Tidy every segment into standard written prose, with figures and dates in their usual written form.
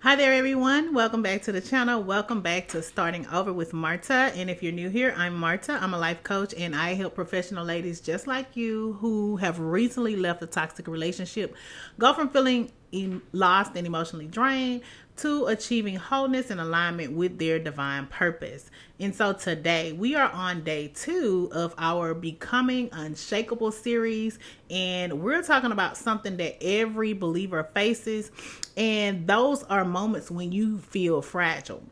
Hi there, everyone. Welcome back to the channel. Welcome back to Starting Over with Marta. And if you're new here, I'm Marta. I'm a life coach, and I help professional ladies just like you who have recently left a toxic relationship go from feeling lost and emotionally drained to achieving wholeness and alignment with their divine purpose. And so today we are on day 2 of our Becoming Unshakable series, and we're talking about something that every believer faces, and those are moments when you feel fragile.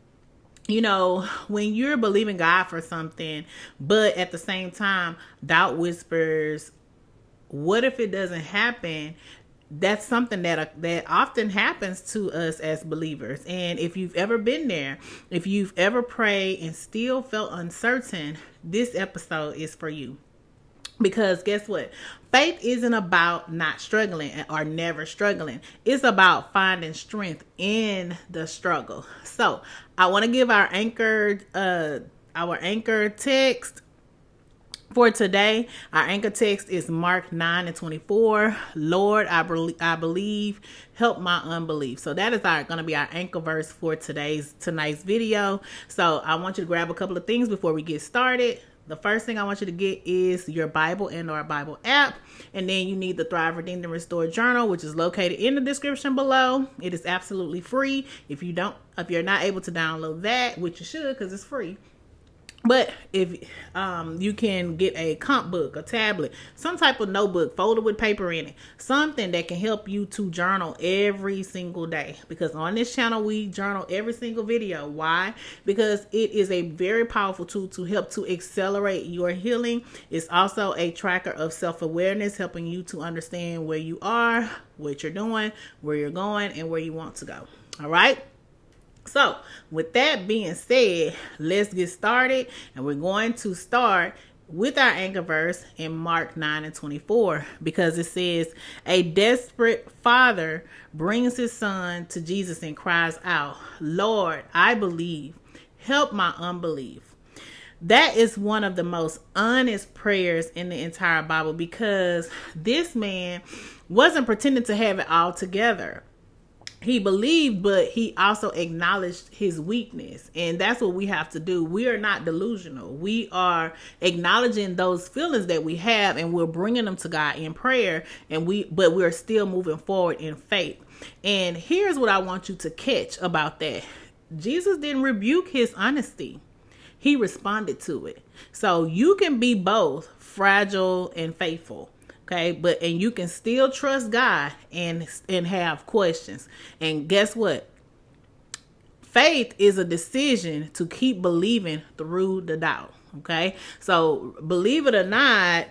You know, when you're believing God for something, but at the same time, doubt whispers, what if it doesn't happen? That's something that often happens to us as believers. And if you've ever been there, if you've ever prayed and still felt uncertain, this episode is for you. Because guess what? Faith isn't about not struggling or never struggling. It's about finding strength in the struggle. So I want to give our anchor text for today. Our anchor text is Mark 9:24. Lord, I believe, help my unbelief. So that is going to be our anchor verse for tonight's video. So I want you to grab a couple of things before we get started. The first thing I want you to get is your Bible and our Bible app. And then you need the Thrive Redeemed and Restored Journal, which is located in the description below. It is absolutely free. If you're not able to download that, which you should because it's free. But if you can get a comp book, a tablet, some type of notebook folded with paper in it, something that can help you to journal every single day. Because on this channel, we journal every single video. Why? Because it is a very powerful tool to help to accelerate your healing. It's also a tracker of self-awareness, helping you to understand where you are, what you're doing, where you're going, and where you want to go. All right? So with that being said, let's get started, and we're going to start with our anchor verse in Mark 9:24, because it says, a desperate father brings his son to Jesus and cries out, Lord, I believe, help my unbelief. That is one of the most honest prayers in the entire Bible, because this man wasn't pretending to have it all together. He believed, but he also acknowledged his weakness. And that's what we have to do. We are not delusional. We are acknowledging those feelings that we have, and we're bringing them to God in prayer. But we're still moving forward in faith. And here's what I want you to catch about that. Jesus didn't rebuke his honesty. He responded to it. So you can be both fragile and faithful. Okay, and you can still trust God and have questions. And guess what? Faith is a decision to keep believing through the doubt. Okay, so believe it or not,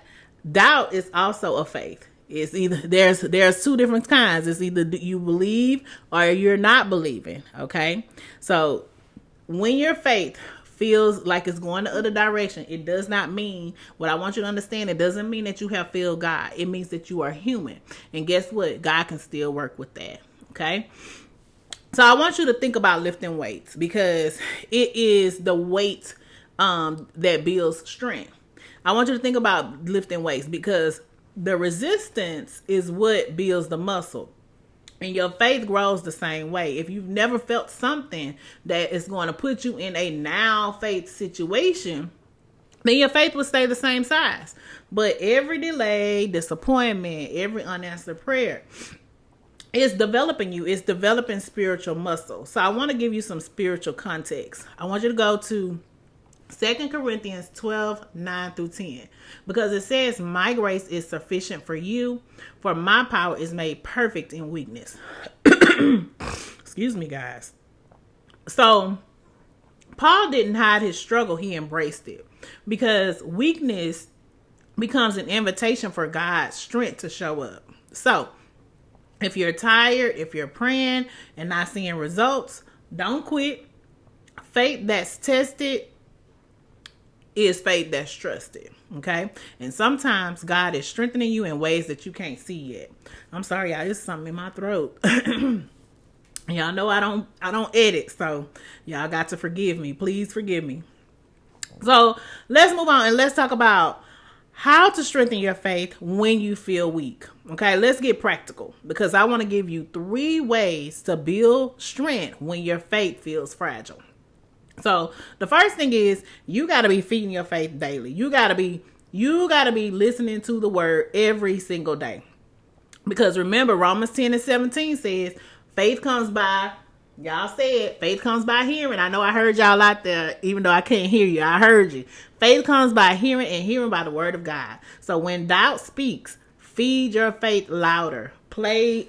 doubt is also a faith. It's either there's two different kinds. It's either you believe or you're not believing. Okay, so when your faith feels like it's going the other direction, it does not mean, what I want you to understand, it doesn't mean that you have failed God. It means that you are human. And guess what? God can still work with that. Okay? So I want you to think about lifting weights, because it is the weight that builds strength. I want you to think about lifting weights, because the resistance is what builds the muscle. And your faith grows the same way. If you've never felt something that is going to put you in a now faith situation, then your faith will stay the same size. But every delay, disappointment, every unanswered prayer is developing you. It's developing spiritual muscle. So I want to give you some spiritual context. I want you to go to 2 Corinthians 12:9-10, because it says, my grace is sufficient for you, for my power is made perfect in weakness. Excuse me, guys. So Paul didn't hide his struggle. He embraced it, because weakness becomes an invitation for God's strength to show up. So if you're tired, if you're praying and not seeing results, don't quit. Faith that's tested is faith that's trusted. Okay. And sometimes God is strengthening you in ways that you can't see yet. I'm sorry, y'all. There's something in my throat. Y'all know I don't edit, so y'all got to forgive me. Please forgive me. So let's move on and let's talk about How to strengthen your faith when you feel weak. Okay, let's get practical because I want to give you 3 ways to build strength when your faith feels fragile. So the first thing is you got to be feeding your faith daily. You got to be listening to the word every single day. Because remember, Romans 10:17 says, faith comes by, y'all said, faith comes by hearing. I know I heard y'all out there, even though I can't hear you. I heard you. Faith comes by hearing, and hearing by the word of God. So when doubt speaks, feed your faith louder. Play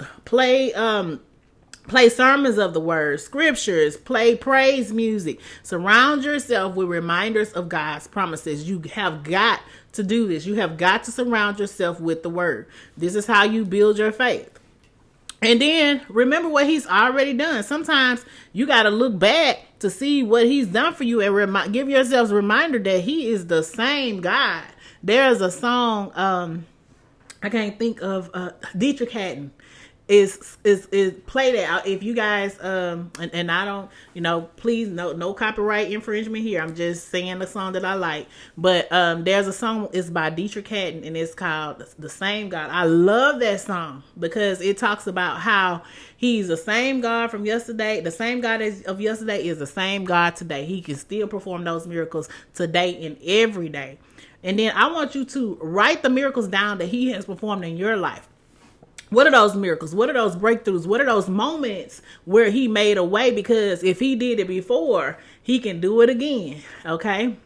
sermons of the word, scriptures, play praise music. Surround yourself with reminders of God's promises. You have got to do this. You have got to surround yourself with the word. This is how you build your faith. And then remember what he's already done. Sometimes you got to look back to see what he's done for you and give yourselves a reminder that he is the same God. There's a song, I can't think of, Deitrick Haddon is play that. If you guys, and I don't, please, no copyright infringement here. I'm just singing the song that I like. But there's a song, it's by Deitrick Haddon, and it's called The Same God. I love that song because it talks about how he's the same God from yesterday. The same God of yesterday is the same God today. He can still perform those miracles today and every day. And then I want you to write the miracles down that he has performed in your life. What are those miracles? What are those breakthroughs? What are those moments where he made a way? Because if he did it before, he can do it again. Okay.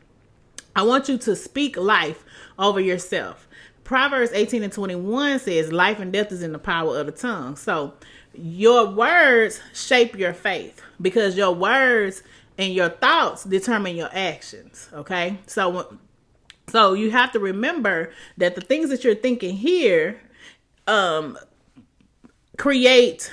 I want you to speak life over yourself. Proverbs 18:21 says life and death is in the power of the tongue. So your words shape your faith because your words and your thoughts determine your actions. Okay. So you have to remember that the things that you're thinking here, create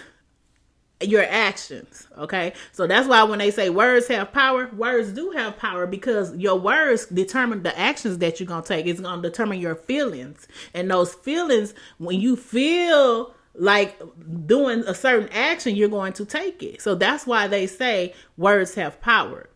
your actions. Okay. So that's why when they say words have power, words do have power because your words determine the actions that you're going to take. It's going to determine your feelings, and those feelings, when you feel like doing a certain action, you're going to take it. So that's why they say words have power.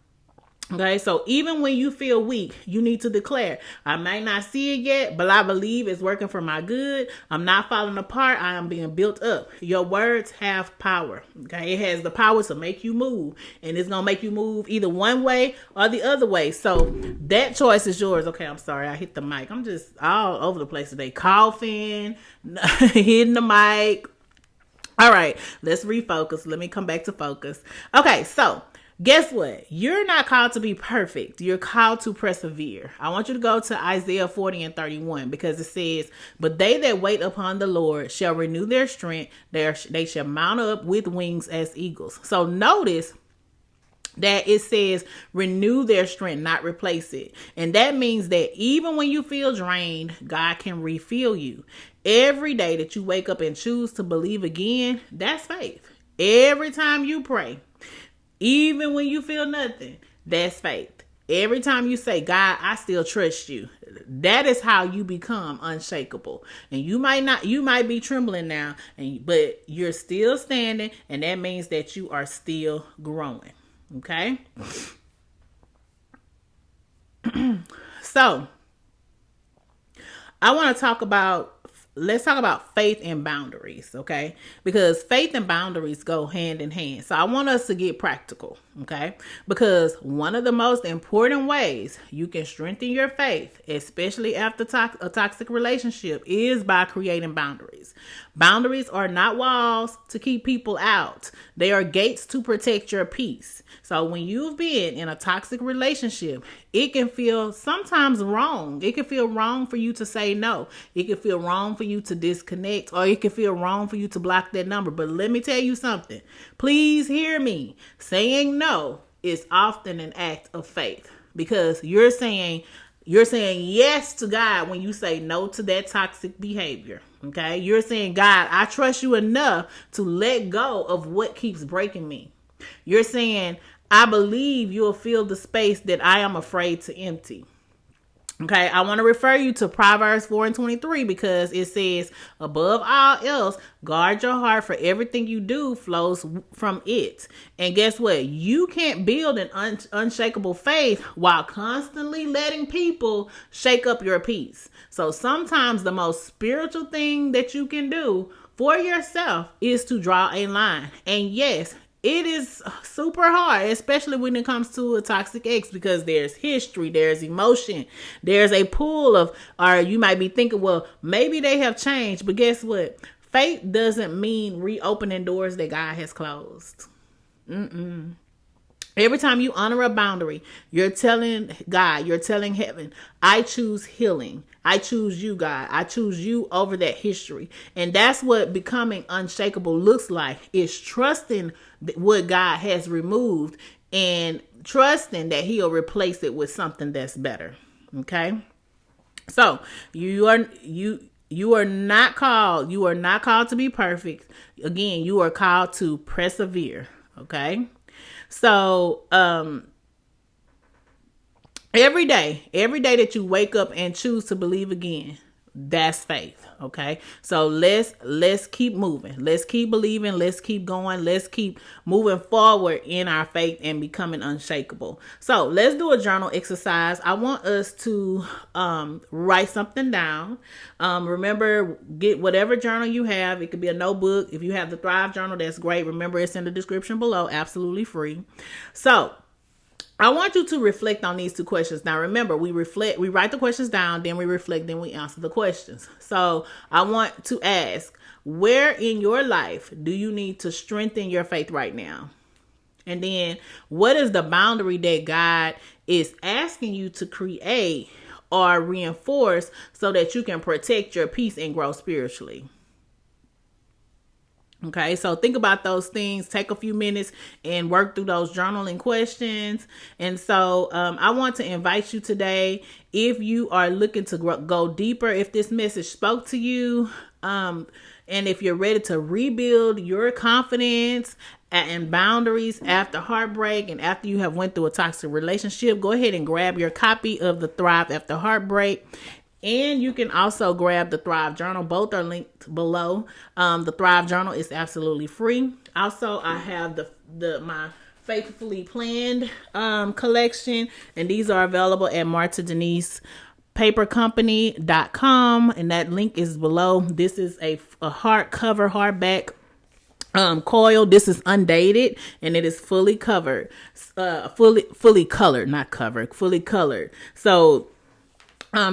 Okay, so even when you feel weak, you need to declare, I may not see it yet, but I believe it's working for my good. I'm not falling apart. I am being built up. Your words have power. Okay, it has the power to make you move, and it's going to make you move either one way or the other way. So that choice is yours. Okay, I'm sorry. I hit the mic. I'm just all over the place today. Coughing, hitting the mic. All right, let's refocus. Let me come back to focus. Okay, so guess what? You're not called to be perfect. You're called to persevere. I want you to go to Isaiah 40:31 because it says, but they that wait upon the Lord shall renew their strength. They shall mount up with wings as eagles. So notice that it says renew their strength, not replace it. And that means that even when you feel drained, God can refill you. Every day that you wake up and choose to believe again, that's faith. Every time you pray, even when you feel nothing, that's faith. Every time you say, God, I still trust you, that is how you become unshakable. And you might be trembling now, but you're still standing, and that means that you are still growing. Okay? So, let's talk about faith and boundaries, okay? Because faith and boundaries go hand in hand. So I want us to get practical, okay? Because one of the most important ways you can strengthen your faith, especially after a toxic relationship, is by creating boundaries. Boundaries are not walls to keep people out. They are gates to protect your peace. So when you've been in a toxic relationship, it can feel sometimes wrong. It can feel wrong for you to say no. It can feel wrong for you to disconnect, or it can feel wrong for you to block that number. But let me tell you something. Please hear me. Saying no is often an act of faith because you're saying yes to God when you say no to that toxic behavior. Okay. You're saying, God, I trust you enough to let go of what keeps breaking me. You're saying, I believe you'll fill the space that I am afraid to empty. Okay, I want to refer you to Proverbs 4:23 because it says, above all else, guard your heart, for everything you do flows from it. And guess what? You can't build an unshakable faith while constantly letting people shake up your peace. So sometimes the most spiritual thing that you can do for yourself is to draw a line. And yes, it is super hard, especially when it comes to a toxic ex, because there's history, there's emotion, there's a pool of, or you might be thinking, well, maybe they have changed. But guess what? Faith doesn't mean reopening doors that God has closed. Every time you honor a boundary, you're telling God, you're telling heaven, I choose healing. I choose you, God. I choose you over that history. And that's what becoming unshakable looks like, is trusting what God has removed and trusting that he'll replace it with something that's better. Okay? So you are not called to be perfect. Again, you are called to persevere. Okay? So, every day that you wake up and choose to believe again, that's faith. Okay. So let's keep moving. Let's keep believing. Let's keep going. Let's keep moving forward in our faith and becoming unshakable. So let's do a journal exercise. I want us to, write something down. Remember, get whatever journal you have. It could be a notebook. If you have the Thrive journal, that's great. Remember, it's in the description below. Absolutely free. So I want you to reflect on these two questions. Now, remember, we write the questions down, then we reflect, then we answer the questions. So I want to ask, where in your life do you need to strengthen your faith right now? And then what is the boundary that God is asking you to create or reinforce so that you can protect your peace and grow spiritually? Okay, so think about those things. Take a few minutes and work through those journaling questions. And so I want to invite you today, if you are looking to go deeper, if this message spoke to you, and if you're ready to rebuild your confidence and boundaries after heartbreak and after you have went through a toxic relationship, go ahead and grab your copy of the Thrive After Heartbreak. And you can also grab the Thrive Journal. Both are linked below. The Thrive Journal is absolutely free. Also, I have my Faithfully Planned collection, and these are available at martadenisepapercompany.com, and that link is below. This is a hardcover, hardback coil. This is undated, and it is fully covered, fully colored, not covered, fully colored. So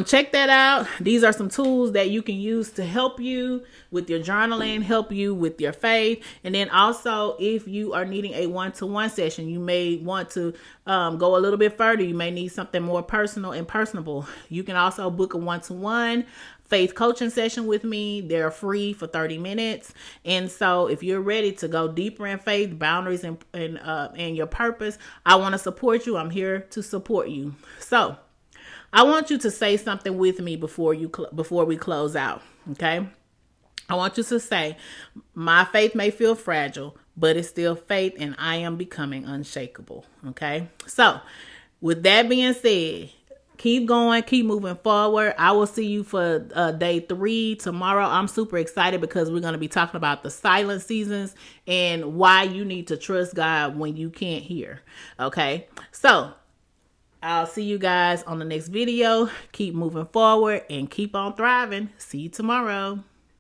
check that out. These are some tools that you can use to help you with your journaling, help you with your faith. And then also, if you are needing a one-to-one session, you may want to go a little bit further. You may need something more personal and personable. You can also book a one-to-one faith coaching session with me. They're free for 30 minutes. And so if you're ready to go deeper in faith, boundaries, and your purpose, I want to support you. I'm here to support you. So I want you to say something with me before we close out. Okay. I want you to say, my faith may feel fragile, but it's still faith, and I am becoming unshakable. Okay. So with that being said, keep going, keep moving forward. I will see you for day 3 tomorrow. I'm super excited because we're going to be talking about the silent seasons and why you need to trust God when you can't hear. Okay. So I'll see you guys on the next video. Keep moving forward and keep on thriving. See you tomorrow.